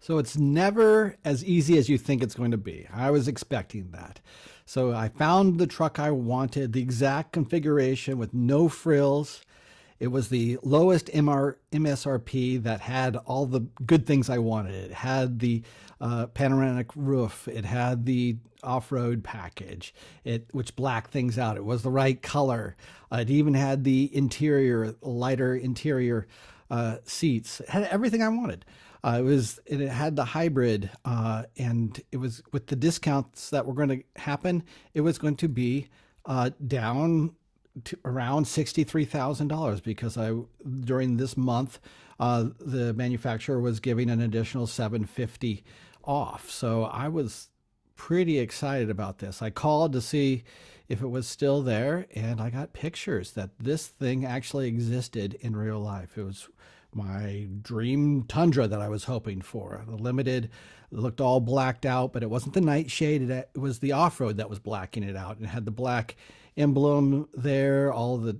So it's never as easy as you think it's going to be. I was expecting that. So I found the truck I wanted, the exact configuration with no frills. It was the lowest MSRP that had all the good things I wanted. It had the panoramic roof. It had the off-road package, which blacked things out. It was the right color. It even had the interior, lighter interior seats. It had everything I wanted. It had the hybrid, and it was with the discounts that were going to happen. It was going to be down to around $63,000 because during this month the manufacturer was giving an additional $750 off. So I was pretty excited about this. I called to see if it was still there, and I got pictures that this thing actually existed in real life. It was my dream Tundra that I was hoping for. The limited looked all blacked out, but it wasn't the nightshade. It was the off-road that was blacking it out. It had the black emblem there. All the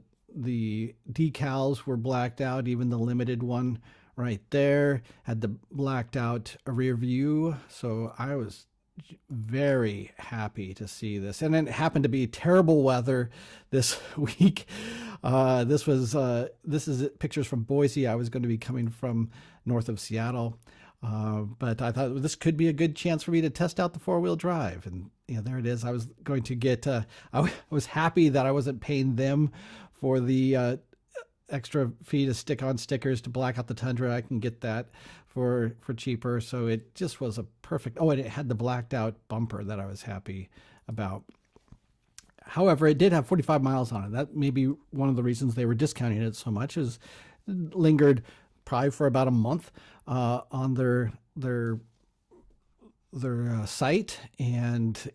decals were blacked out. Even the limited one right there had the blacked out rear view. So I was very happy to see this, and it happened to be terrible weather this week. This is pictures from Boise. I was going to be coming from north of Seattle, but I thought this could be a good chance for me to test out the four-wheel drive, and there it is. I was going to get. I was happy that I wasn't paying them for the extra fee to stick on stickers to black out the Tundra. I can get that for cheaper. So it just was a perfect. Oh, and it had the blacked out bumper that I was happy about. However, it did have 45 miles on it. That may be one of the reasons they were discounting it so much. Is it lingered probably for about a month on their site, and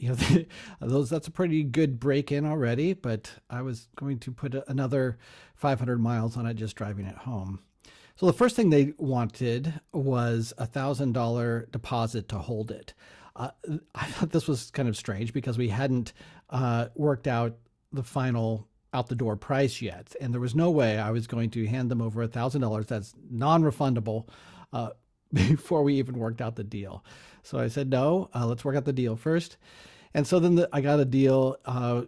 that's a pretty good break in already. But I was going to put another 500 miles on it just driving it home. So the first thing they wanted was $1,000 deposit to hold it. I thought this was kind of strange because we hadn't worked out the final out the door price yet, and there was no way I was going to hand them over $1,000 that's non-refundable before we even worked out the deal. So I said, no, let's work out the deal first. And so then I got a deal on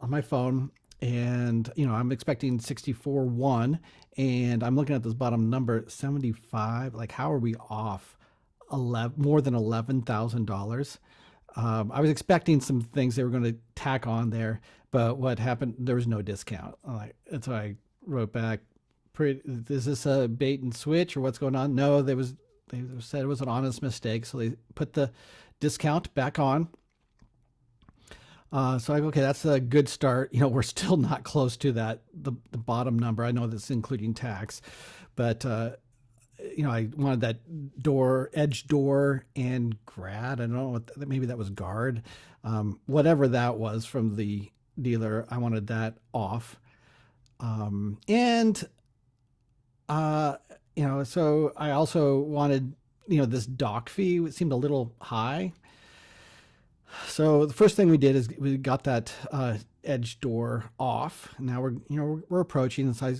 my phone, and I'm expecting 64.1, and I'm looking at this bottom number 75. Like, how are we off more than $11,000? I was expecting some things they were going to tack on there, but what happened? There was no discount. And so I wrote back, "Is this a bait and switch or what's going on?" No, they said it was an honest mistake, so they put the discount back on. So I go, okay, that's a good start. We're still not close to the bottom number. I know that's including tax, but I wanted that edge door and grad. I don't know maybe that was guard, whatever that was from the dealer. I wanted that off, so I also wanted this dock fee. It seemed a little high. So the first thing we did is we got that edge door off. Now we're approaching, and so I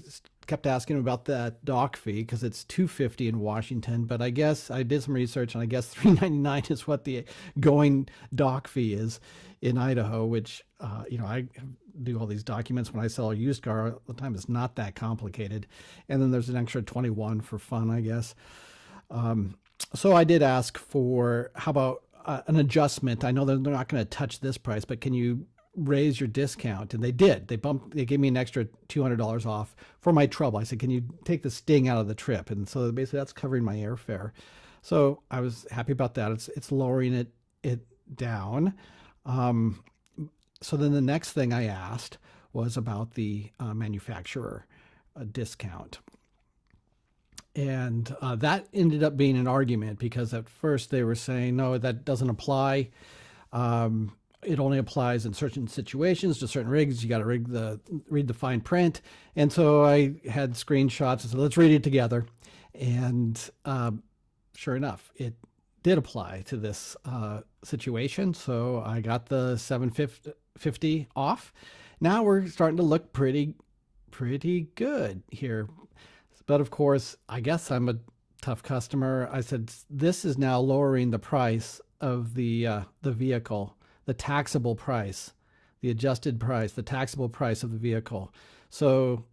kept asking about that dock fee because it's $250 in Washington, but I guess I did some research, and I guess $399 is what the going dock fee is in Idaho, which I do all these documents when I sell a used car all the time. It's not that complicated, and then there's an extra $21 for fun, I guess. So I did ask for, how about an adjustment? I know they're not going to touch this price, but can you raise your discount? And they did. They gave me an extra $200 off for my trouble. I said, can you take the sting out of the trip? And so basically that's covering my airfare. So I was happy about that. It's lowering it down. So then the next thing I asked was about the manufacturer discount. And that ended up being an argument because at first they were saying, no, that doesn't apply. It only applies in certain situations to certain rigs. You got to read the fine print. And so I had screenshots and said, let's read it together. And sure enough, it did apply to this situation. So I got the $750 off. Now we're starting to look pretty good here. But of course, I guess I'm a tough customer. I said, this is now lowering the price of the vehicle, the taxable price, the adjusted price, the taxable price of the vehicle. So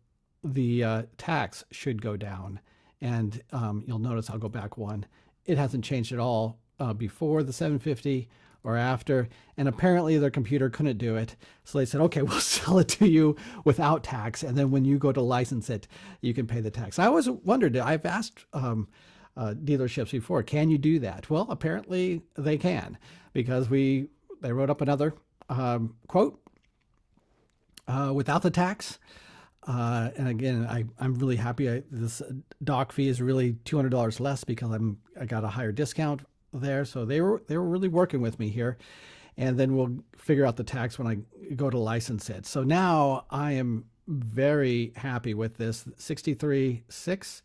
the tax should go down. And you'll notice, I'll go back one. It hasn't changed at all before the 750 or after. And apparently their computer couldn't do it. So they said, okay, we'll sell it to you without tax. And then when you go to license it, you can pay the tax. I always wondered, I've asked dealerships before, can you do that? Well, apparently they can, because they wrote up another quote without the tax. And again, I'm really happy. This doc fee is really $200 less because I got a higher discount there. So they were really working with me here. And then we'll figure out the tax when I go to license it. So now I am very happy with this 63.6.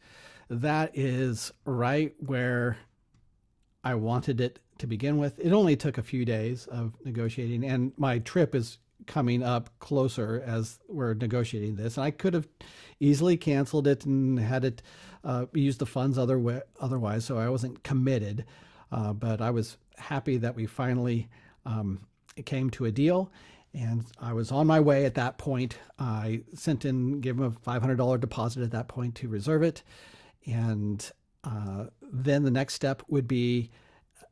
That is right where I wanted it to begin with. It only took a few days of negotiating, and my trip is coming up closer as we're negotiating this. And I could have easily canceled it and had it use the funds otherwise, so I wasn't committed. But I was happy that we finally came to a deal, and I was on my way at that point. I sent in, gave them a $500 deposit at that point to reserve it. And then the next step would be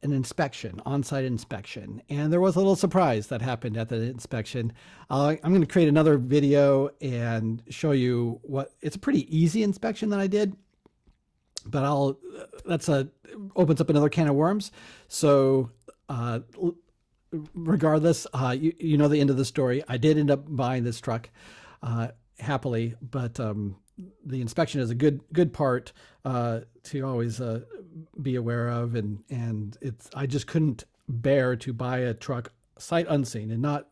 an inspection, on-site inspection. And there was a little surprise that happened at the inspection. I'm going to create another video and show you it's a pretty easy inspection that I did, but opens up another can of worms. So regardless, you know the end of the story. I did end up buying this truck happily, but the inspection is a good part to always be aware of, and I just couldn't bear to buy a truck sight unseen and not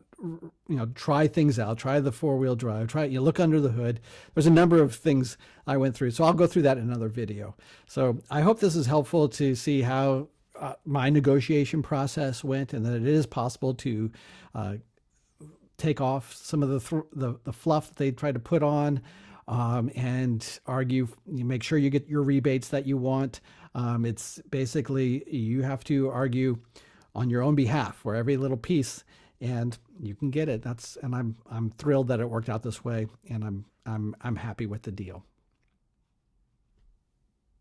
try things out, try the four-wheel drive, look under the hood. There's a number of things I went through, so I'll go through that in another video. So I hope this is helpful to see how my negotiation process went, and that it is possible to take off some of the fluff that they tried to put on, and argue, make sure you get your rebates that you want. It's basically, you have to argue on your own behalf for every little piece, and you can get it. And I'm thrilled that it worked out this way, and I'm happy with the deal.